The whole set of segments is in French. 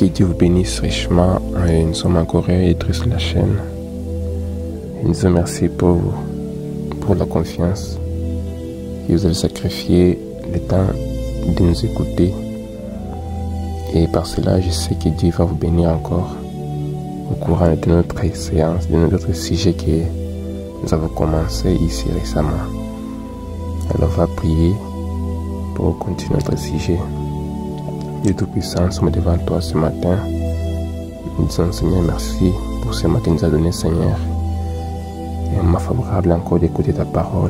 Que Dieu vous bénisse richement. Nous sommes en Corée et sur la chaîne. Et nous vous remercions pour la confiance que vous avez sacrifié le temps de nous écouter. Et par cela, je sais que Dieu va vous bénir encore au courant de notre séance, de notre sujet que nous avons commencé ici récemment. Alors on va prier pour continuer notre sujet. Dieu Tout-Puissant, nous sommes devant toi ce matin. Nous disons Seigneur, merci pour ce matin que nous as donné, Seigneur. Et un moment favorable encore d'écouter ta parole.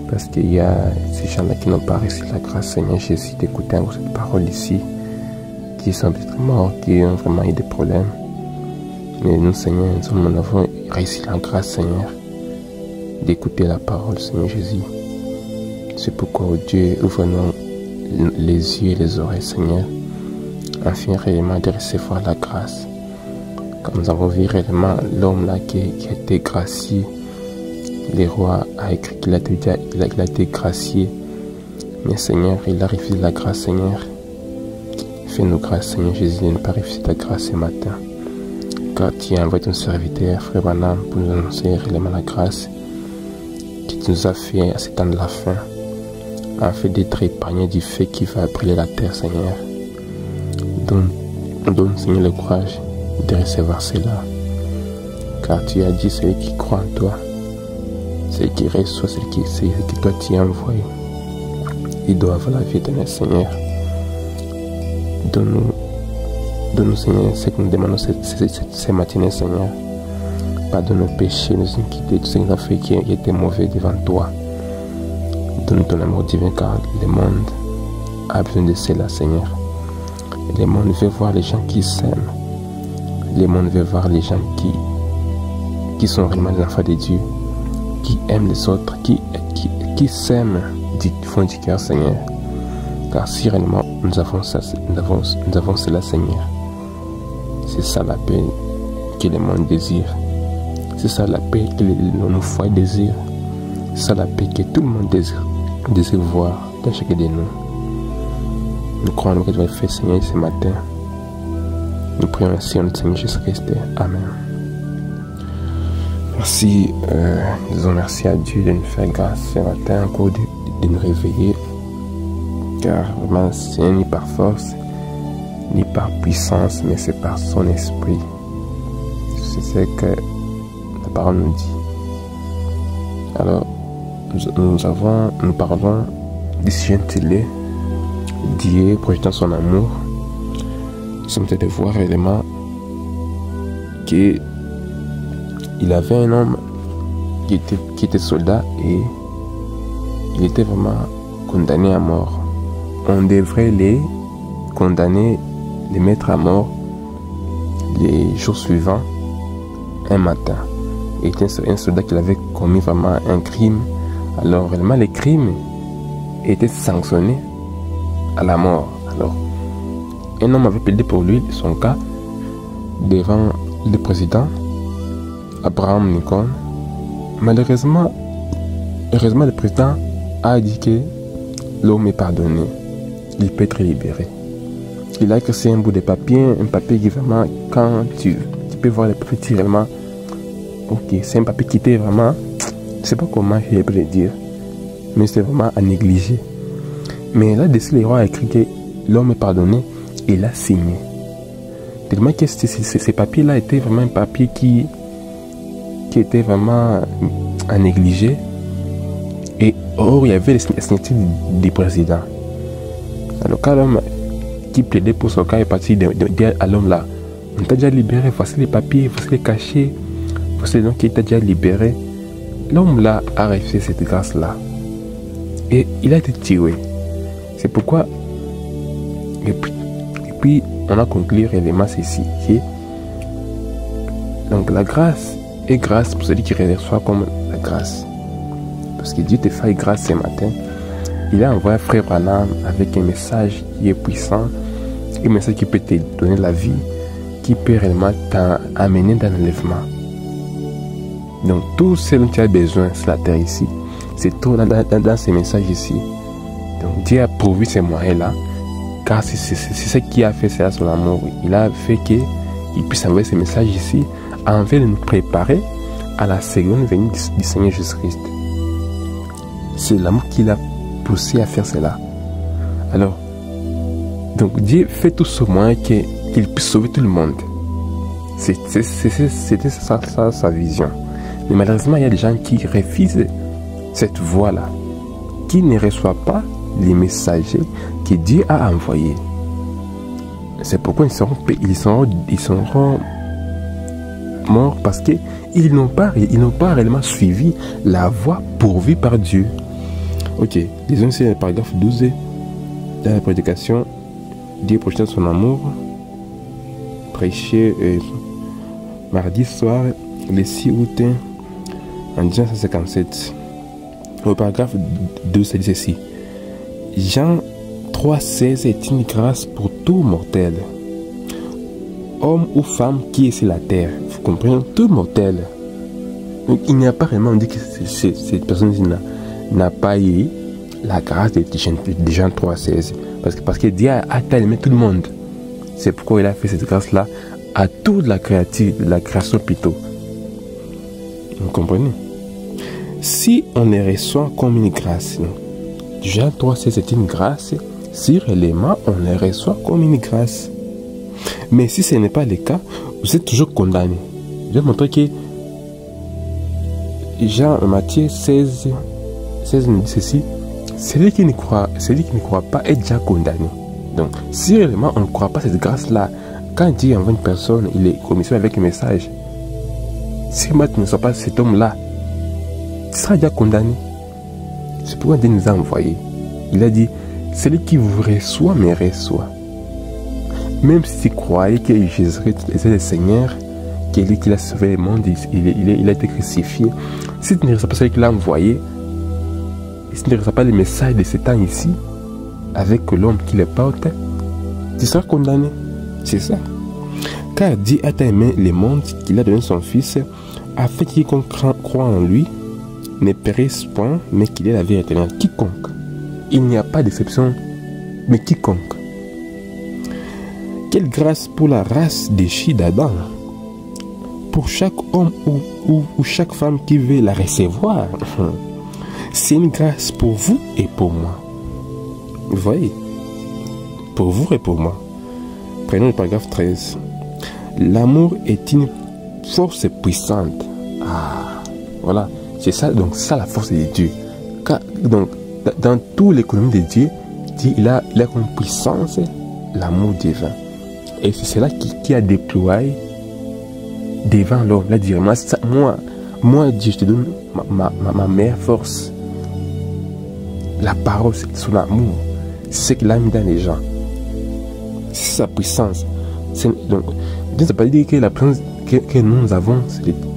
Parce qu'il y a ces gens-là qui n'ont pas reçu la grâce, Seigneur Jésus, d'écouter encore cette parole ici, qui sont peut-être morts, qui ont vraiment eu des problèmes. Mais nous, Seigneur, nous avons réussi la grâce, Seigneur, d'écouter la parole, Seigneur Jésus. C'est pourquoi, oh Dieu, ouvre-nous les yeux et les oreilles, Seigneur, afin réellement de recevoir la grâce. Comme nous avons vu réellement l'homme là qui a été gracié, le roi a écrit qu'il a été gracié, mais Seigneur, il a refusé la grâce, Seigneur. Fais-nous grâce, Seigneur Jésus, de ne pas refuser ta grâce ce matin. Car tu as envoyé ton serviteur, Frère Branham, pour nous annoncer réellement la grâce que tu nous as fait à ce temps de la fin, afin d'être épargné du fait qui va brûler la terre, Seigneur. Donne, Seigneur, le courage de recevoir cela. Car tu as dit, celui qui croit en toi, celui qui reçoit, celui qui toi tu as envoyé, il doit avoir la vie éternelle, Seigneur. Donne-nous, Seigneur, ce que nous demandons ce matin, Seignde. Pardonne nos péchés, nos iniquités, tout ce que nous avons fait qui était mauvais devant toi. Donne ton amour divin, car le monde a besoin de cela, Seigneur. Le monde veut voir les gens qui s'aiment. Le monde veut voir les gens qui sont réellement des enfants de Dieu, qui aiment les autres, qui s'aiment du fond du cœur, Seigneur. Car si réellement nous avons cela, Seigneur, c'est ça la paix que le monde désire. C'est ça la paix que nos foyers désirent. C'est ça la paix que tout le monde désire voir dans chacun de nous. Nous croyons que tu vas faire, Seigneur, ce matin. Nous prions ainsi en notre Seigneur Jésus-Christ. Amen. Merci. Disons merci à Dieu de nous faire grâce ce matin, encore de nous réveiller. Car vraiment, c'est ni par force, ni par puissance, mais c'est par son esprit. C'est ce que la parole nous dit. Alors, nous parlons du sujet intitulé Dieu projetant son amour. Nous sommes de voir réellement qu'il avait un homme qui était soldat et il était vraiment condamné à mort. On devrait les condamner, les mettre à mort les jours suivants, un matin. Il était un soldat qui avait commis vraiment un crime. Alors, réellement, les crimes étaient sanctionnés à la mort. Alors, un homme avait plaidé pour lui, son cas, devant le président, Abraham Lincoln. Malheureusement, le président a dit que l'homme est pardonné. Il peut être libéré. Il a écrit un bout de papier, un papier qui vraiment, quand tu peux voir le papier, vraiment, ok, c'est un papier qui était vraiment, je ne sais pas comment je peux le dire, mais c'est vraiment à négliger. Mais là-dessus, le roi a écrit que l'homme est pardonné et il a signé. Tellement que ces papiers-là étaient vraiment un papier qui était vraiment à négliger. Et or, il y avait la signature du président. Alors, quand l'homme qui plaidait pour son cas est parti dire à l'homme là, on t'a déjà libéré, voici les papiers, voici les cachets, voici les gens qui t'a déjà libéré. L'homme là a refusé cette grâce-là. Et il a été tué. C'est pourquoi, et puis on a conclu réellement ceci, donc la grâce est grâce pour celui qui reçoit comme la grâce. Parce que Dieu te fait grâce ce matin. Il a envoyé Frère Branham avec un message qui est puissant, un message qui peut te donner la vie, qui peut réellement t'amener dans l'enlèvement. Donc tout ce dont tu as besoin sur la terre ici, c'est tout dans ces messages ici. Donc Dieu a pourvu ces moyens-là, car c'est ce qui a fait cela, son amour. Il a fait qu'il puisse envoyer ce message ici, afin de nous préparer à la seconde venue du Seigneur Jésus-Christ. C'est l'amour qui l'a poussé à faire cela. Alors, donc Dieu fait tout ce moyen qu'il puisse sauver tout le monde. C'était sa vision. Mais malheureusement, il y a des gens qui refusent cette voie-là, qui ne reçoivent pas les messagers que Dieu a envoyés. C'est pourquoi ils seront morts, parce qu'ils n'ont pas réellement suivi la voie pourvue par Dieu. Ok, disons c'est le paragraphe 12 dans la prédication. Dieu projetait son amour, prêché mardi soir, le 6 août en 1957. Au paragraphe 2, ça dit ceci. Jean 3,16 est une grâce pour tout mortel, homme ou femme qui est sur la terre. Vous comprenez? Tout mortel. Donc il n'y a pas vraiment dit que cette personne n'a pas eu la grâce de Jean 3,16. Parce que Dieu a aimé tout le monde. C'est pourquoi il a fait cette grâce-là à toute la création plutôt. Vous comprenez? Si on les reçoit comme une grâce, Jean 3,16 c'est une grâce, si réellement on les reçoit comme une grâce. Mais si ce n'est pas le cas, vous êtes toujours condamné. Je vais montrer que Matthieu 16 nous dit ceci. Celui qui ne croit pas est déjà condamné. Donc, si réellement on ne croit pas cette grâce-là, quand Dieu envoie une personne, il est commissionné avec un message. Si tu ne sois pas cet homme-là, tu seras déjà condamné. C'est pourquoi Dieu nous a envoyés. Il a dit, celui qui vous reçoit, me reçoit. Même si tu croyais que Jésus-Christ est le Seigneur, qu'il est lui qui a sauvé le monde, il a été crucifié. Si tu ne reçois pas celui qui l'a envoyé, si tu ne reçois pas le message de Satan ici, avec l'homme qui le porte, tu seras condamné. C'est ça. Car Dieu a aimé le monde qu'il a donné son Fils, afin que quiconque croit en lui ne périsse point, mais qu'il ait la vie éternelle. Quiconque. Il n'y a pas d'exception, mais quiconque. Quelle grâce pour la race déchue d'Adam. Pour chaque homme ou chaque femme qui veut la recevoir. C'est une grâce pour vous et pour moi. Vous voyez? Pour vous et pour moi. Prenons le paragraphe 13. L'amour est une force puissante. Ah, voilà. C'est ça, donc ça la force de Dieu. Donc, dans toute l'économie de Dieu, il a comme puissance l'amour divin. Et c'est cela qui a déployé devant l'homme. Là, dire, moi, Dieu, je te donne ma meilleure force. La parole, c'est son amour. C'est ce qu'il a mis dans les gens. C'est sa puissance. Donc, Dieu n'a pas dit que la puissance que nous avons,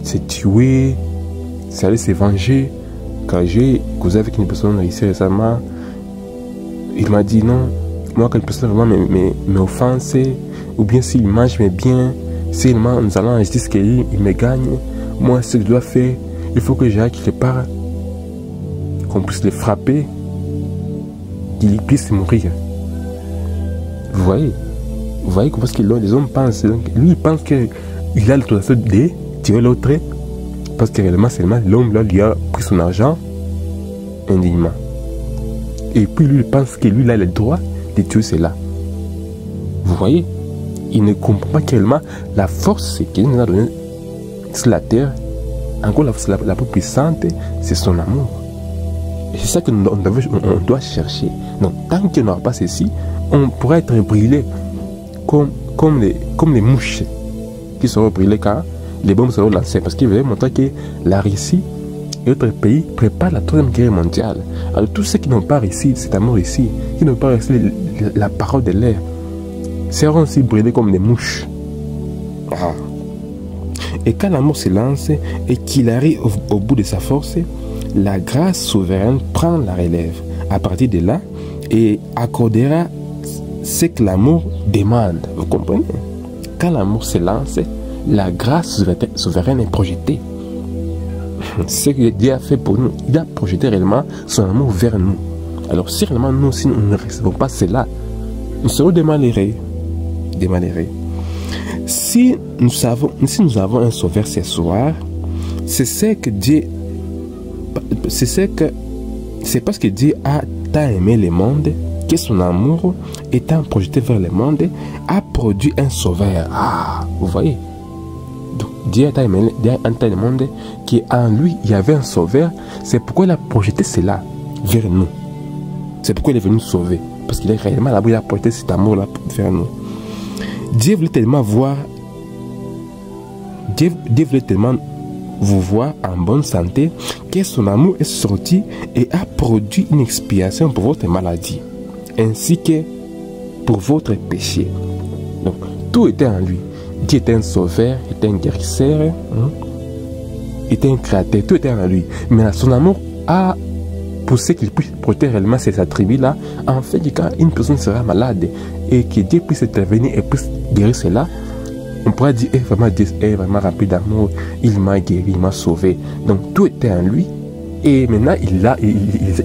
c'est tuer, c'est aller se venger. Quand j'ai causé avec une personne ici récemment, il m'a dit non, moi quand une personne vraiment m'offense, ou bien s'il mange mes biens, s'il mange, nous allons en justice qu'il me gagne, moi ce que je dois faire, il faut que j'aille quelque part, qu'on puisse le frapper, qu'il puisse mourir. Vous voyez comment les hommes pensent. Donc, lui il pense qu'il a l'autorisation de tuer l'autre, parce que réellement seulement l'homme là lui a pris son argent indignement. Et puis lui il pense que lui il a le droit de tuer cela. Vous voyez, il ne comprend pas réellement la force qu'il nous a donnée sur la terre. Encore la force la plus puissante, c'est son amour. Et c'est ça que on doit chercher. Donc tant qu'il n'y aura pas ceci, on pourra être brûlé comme les mouches qui seront brûlées quand les bombes seront lancées. Parce qu'il veut montrer que la Russie et d'autres pays préparent la 3e guerre mondiale. Alors tous ceux qui n'ont pas réussi cet amour ici, qui n'ont pas réussi la parole de l'air, seront aussi brûlés comme des mouches. Ah. Et quand l'amour se lance et qu'il arrive au bout de sa force, la grâce souveraine prend la relève à partir de là et accordera ce que l'amour demande. Vous comprenez? Quand l'amour se lance, la grâce souveraine est projetée. Ce que Dieu a fait pour nous, il a projeté réellement son amour vers nous. Alors si réellement nous, si nous ne recevons pas cela, nous serons des malheureux. Des malheureux. Si nous avons un sauveur ce soir, c'est parce que Dieu a tant aimé le monde que son amour étant projeté vers le monde a produit un sauveur. Ah, vous voyez? Donc Dieu a tant aimé le monde qu'en lui il y avait un sauveur. C'est pourquoi il a projeté cela vers nous. C'est pourquoi il est venu nous sauver. Parce qu'il est réellement là-bas, il a projeté cet amour-là vers nous. Dieu voulait tellement vous voir en bonne santé que son amour est sorti et a produit une expiation pour votre maladie, ainsi que pour votre péché. Donc, tout était en lui. Dieu était un sauveur, était un guérisseur, était un créateur, tout était en lui. Mais son amour a poussé qu'il puisse protéger réellement ces attributs-là, en fait que quand une personne sera malade et que Dieu puisse intervenir et puisse guérir cela, on pourrait dire, vraiment, Dieu est vraiment rempli d'amour, il m'a guéri, il m'a sauvé. Donc tout était en lui et maintenant il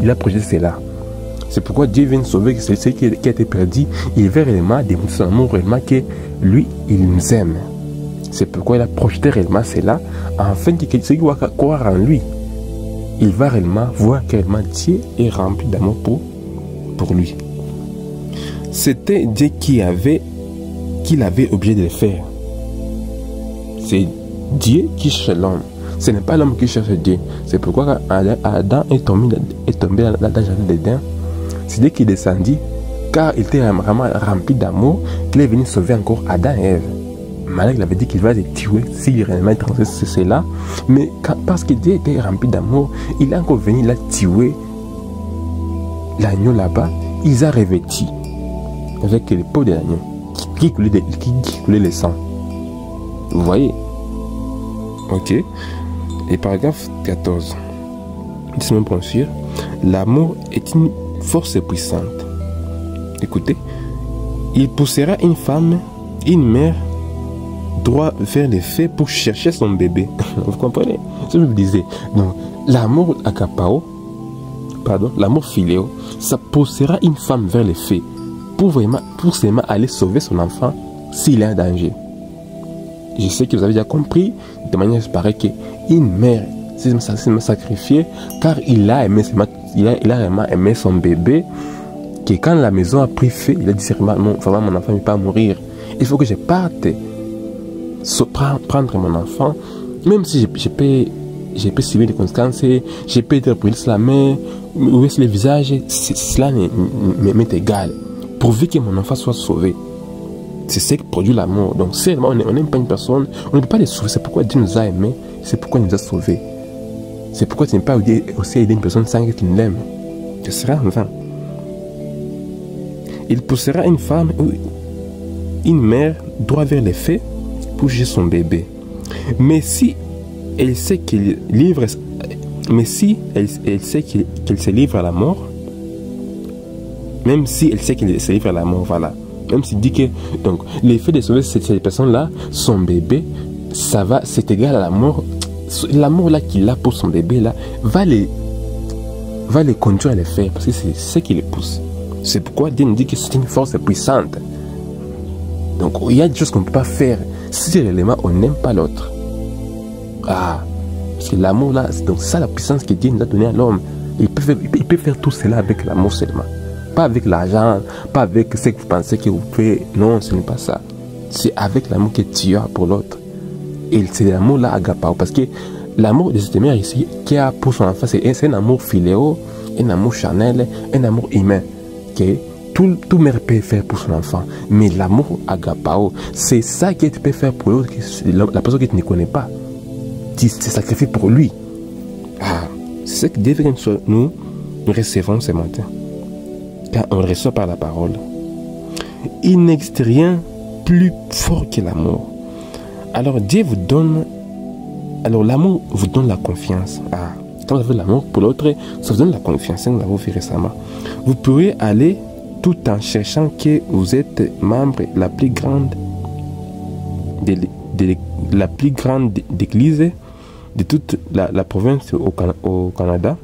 a projeté cela. C'est pourquoi Dieu vient sauver celui qui a été perdu. Il veut réellement démontrer son amour, réellement que lui, il nous aime. C'est pourquoi il a projeté réellement cela, afin que celui qui va croire en lui, il va réellement voir que réellement Dieu est rempli d'amour pour lui. C'était Dieu qui avait obligé de le faire. C'est Dieu qui cherche l'homme. Ce n'est pas l'homme qui cherche Dieu. C'est pourquoi quand Adam est tombé dans le jardin d'Éden, c'est Dieu qui descendit, car il était vraiment rempli d'amour, qu'il est venu sauver encore Adam et Ève. Malgré qu'il avait dit qu'il va les tuer s'il réellement transgresse cela, mais parce que Dieu était rempli d'amour, il est encore venu la tuer l'agneau là-bas. Il a revêtu avec les peaux de l'agneau qui coulait le sang. Vous voyez? Ok. Et paragraphe 14. Laissez-moi bien sûr. L'amour est une force puissante. Écoutez. Il poussera une femme, une mère, droit vers les faits pour chercher son bébé. Vous comprenez? Ce que je vous disais. Donc, l'amour agapao, l'amour philéo, ça poussera une femme vers les faits pour seulement aller sauver son enfant s'il est en danger. Je sais que vous avez déjà compris de manière pareille qu'une mère s'est sacrifiée car il a vraiment aimé son bébé, que quand la maison a pris feu, il a dit non, vraiment mon enfant ne peut pas mourir. Il faut que je parte prendre mon enfant, même si je peux subir les conséquences, je peux être brûlé sur la main, ou sur le visage, cela m'est égal, pourvu que mon enfant soit sauvé. C'est ce qui produit l'amour. Donc, si on n'aime pas une personne, on ne peut pas les sauver. C'est pourquoi Dieu nous a aimés, c'est pourquoi il nous a sauvés. C'est pourquoi tu n'es pas aussi aider une personne sans que tu ne l'aimes. Ce sera en vain. Il poussera une femme ou une mère droit vers les faits pour juger son bébé. Mais si elle sait qu'elle se livre à la mort, même si elle sait qu'elle se livre à la mort, voilà. Même s'il dit que donc l'effet de sauver cette personne-là, son bébé, ça va, c'est égal à l'amour. L'amour là qu'il a pour son bébé là va les conduire à le faire parce que c'est ce qui les pousse. C'est pourquoi Dieu nous dit que c'est une force puissante. Donc il y a des choses qu'on ne peut pas faire si réellement on n'aime pas l'autre. Ah, parce que l'amour là, c'est donc ça la puissance que Dieu nous a donnée à l'homme. Il peut faire tout cela avec l'amour seulement. Pas avec l'argent, pas avec ce que vous pensez que vous pouvez. Non, ce n'est pas ça. C'est avec l'amour que tu as pour l'autre. Et c'est l'amour là agapao. Parce que l'amour de cette mère ici, qui a pour son enfant, c'est un amour philéo, un amour charnel, un amour humain. Que tout mère peut faire pour son enfant. Mais l'amour agapao, c'est ça que tu peux faire pour l'autre, la personne que tu ne connais pas. Tu te sacrifies pour lui. Ah, c'est ce que Dieu veut que nous recevons ce matin. Quand on reçoit par la parole, il n'existe rien plus fort que l'amour. Alors Dieu vous donne, alors l'amour vous donne la confiance. Ah, quand vous avez l'amour pour l'autre, ça vous donne la confiance. Nous l'avons fait récemment. Vous pourrez aller tout en cherchant que vous êtes membre la plus grande d'église de toute la province au Canada.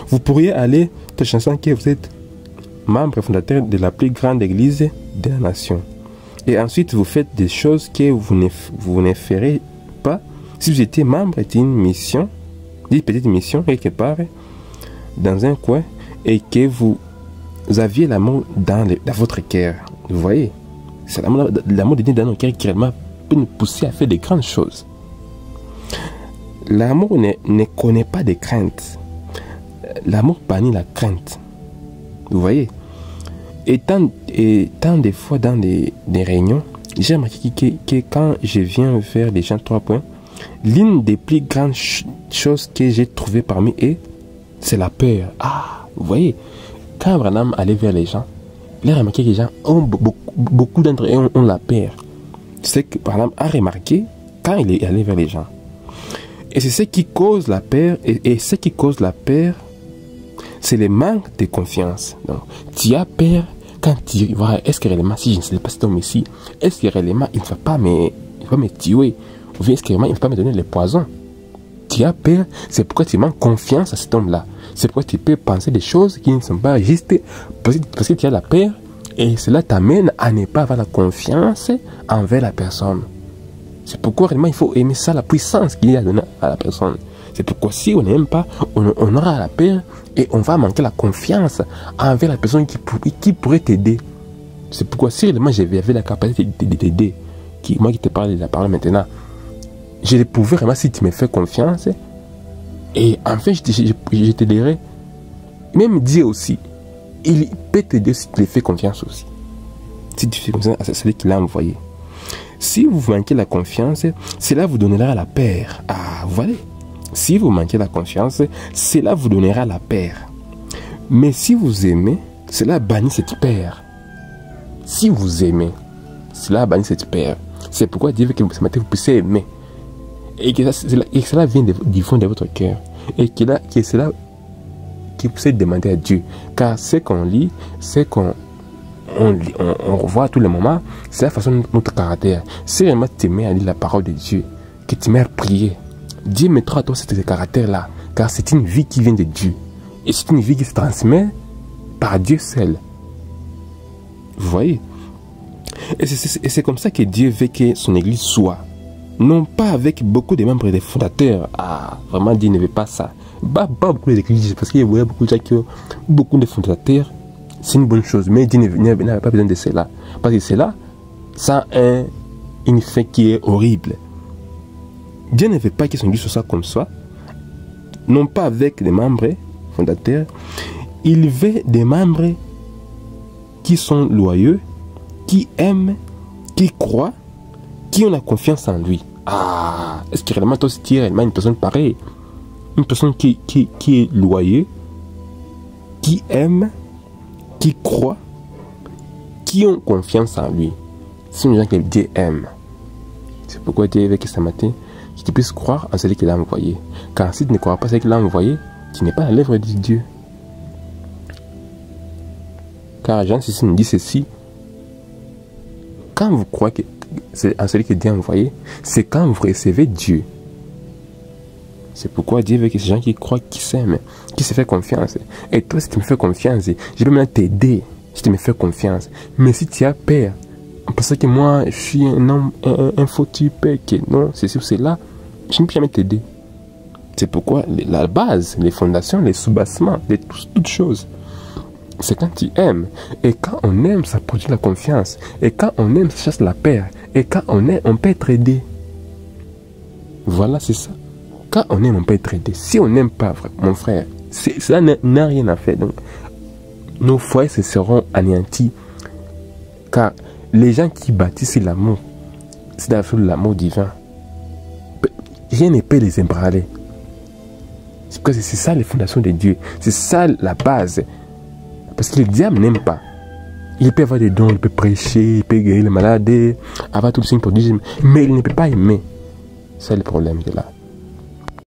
Vous pourriez aller tout en cherchant que vous êtes membre fondateur de la plus grande église de la nation. Et ensuite, vous faites des choses que vous ne ferez pas si vous étiez membre d'une mission, d'une petite mission quelque part, dans un coin, et que vous aviez l'amour dans votre cœur. Vous voyez, c'est l'amour de Dieu dans notre cœur qui réellement peut nous pousser à faire de grandes choses. L'amour ne connaît pas de crainte. L'amour bannit la crainte. Vous voyez. Et tant de fois dans des réunions, j'ai remarqué que quand je viens vers les gens 3 points, l'une des plus grandes choses que j'ai trouvées parmi eux, c'est la peur. Ah, vous voyez. Quand Abraham allait vers les gens, il a remarqué que les gens ont beaucoup d'entre eux ont la peur. C'est que Abraham a remarqué quand il est allé vers les gens. Et c'est ce qui cause la peur. Et ce qui cause la peur, c'est le manque de confiance. Donc, tu as peur quand tu vois, est-ce que réellement, si je ne sais pas cet homme ici, est-ce que réellement, il ne va pas me tuer? Ou bien est-ce que réellement, il ne va pas me donner le poison? Tu as peur, c'est pourquoi tu manques confiance à cet homme-là. C'est pourquoi tu peux penser des choses qui ne sont pas justes parce que tu as la peur. Et cela t'amène à ne pas avoir la confiance envers la personne. C'est pourquoi réellement il faut aimer ça, la puissance qu'il y a donnée à la personne. C'est pourquoi si on n'aime pas, on aura la peur et on va manquer la confiance envers la personne qui pourrait t'aider. C'est pourquoi si réellement j'avais la capacité de t'aider, moi qui te parle de la parole maintenant, je pouvais vraiment, si tu me fais confiance, et enfin je t'aiderai. Même Dieu aussi, il peut t'aider si tu lui fais confiance aussi. Si tu fais confiance à celui qui l'a envoyé. Si vous manquez la confiance, cela vous donnera la peur. Ah, voilà. Si vous manquez la confiance, cela vous donnera la peur. Mais si vous aimez, cela bannit cette peur. Si vous aimez, cela bannit cette peur. C'est pourquoi Dieu veut que ce matin vous puissiez aimer. Et que cela vient du fond de votre cœur. Et que cela qui puisse demander à Dieu. Car ce qu'on lit, ce qu'on revoit à tous les moments, c'est la façon de notre caractère. Si vraiment tu mets à lire la parole de Dieu, que tu mets à prier, Dieu mettra à toi ce caractère-là. Car c'est une vie qui vient de Dieu. Et c'est une vie qui se transmet par Dieu seul. Vous voyez? Et c'est comme ça que Dieu veut que son église soit. Non pas avec beaucoup de membres et de fondateurs. Ah, vraiment Dieu ne veut pas ça. Pas beaucoup d'églises, parce qu'il y a beaucoup de gens qui ont beaucoup de fondateurs. C'est une bonne chose, mais Dieu n'avait pas besoin de cela. Parce que cela, ça a une fin qui est horrible. Dieu ne veut pas que son église soit comme ça. Non pas avec des membres fondateurs. Il veut des membres qui sont loyaux, qui aiment, qui croient, qui ont la confiance en lui. Ah, est-ce que réellement toi, tu es réellement une personne pareille? Une personne qui est loyale, qui aime, qui croit, qui ont confiance en lui. Ce sont les gens que Dieu aime. C'est pourquoi Dieu veut que ce matin, que tu puisses croire en celui qu'il a envoyé. Car si tu ne crois pas en celui qu'il a envoyé, tu n'es pas à l'œuvre de Dieu. Car Jean 6 nous dit ceci. Quand vous croyez que c'est en celui que Dieu a envoyé, c'est quand vous recevez Dieu. C'est pourquoi Dieu veut que ces gens qui croient, qui s'aiment, qui se font confiance. Et toi, si tu me fais confiance, je peux maintenant t'aider si tu me fais confiance. Mais si tu as peur, parce que moi, je suis un homme, un faux type, que non, c'est ou cela, je ne peux jamais t'aider. C'est pourquoi la base, les fondations, les sous-bassements, toutes choses, c'est quand tu aimes. Et quand on aime, ça produit la confiance. Et quand on aime, ça chasse la peur. Et quand on aime, on peut être aidé. Voilà, c'est ça. Quand on aime, on peut être aidé. Si on n'aime pas, mon frère, cela n'a rien à faire. Donc, nos foyers se seront anéantis. Car les gens qui bâtissent l'amour, c'est l'amour divin. Rien ne peut les ébranler. C'est ça les fondations de Dieu. C'est ça la base. Parce que le diable n'aime pas. Il peut avoir des dons, il peut prêcher, il peut guérir les malades, avoir tout le signe prodige, mais il ne peut pas aimer. C'est le problème de là.